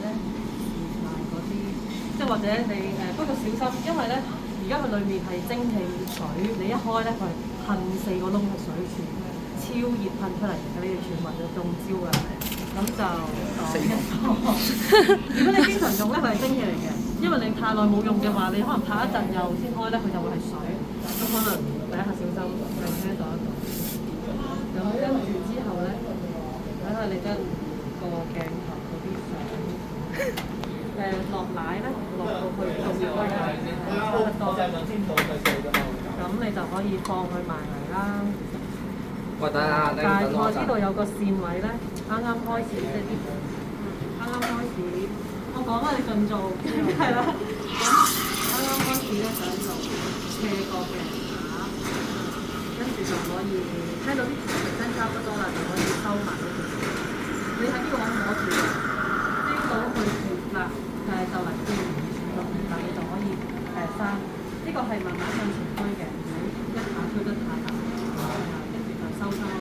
咧埋嗰啲，即係或者你不過小心，因為咧而家佢裡面係蒸汽水，你一開咧佢係噴4個窿嘅水柱，超熱噴出嚟嘅，你哋全民就中招㗎，咁就如果你經常用咧，佢係蒸汽嚟嘅，因為你太耐冇用嘅話，你可能拍一陣又先開咧，佢就會係水，咁可能第一下小心，停車躲一躲。咁跟住之後咧，睇下你跟個鏡頭嗰啲相，落奶咧，落到去到嗰個差唔多，咁你就可以放佢埋嚟啦。喂，等下，大概呢度有個線位咧，啱啱開始即係啲，啱啱開始，我講啦，你盡做，係啦。咁啱啱開始咧，就喺度斜角嘅打，跟住就可以聽到啲聲音差不多啦，就可以收埋嗰條線。你喺呢個位摸住，拎到去絕啦，就嚟見完全個，但你就可以生。呢個係慢慢向前推嘅。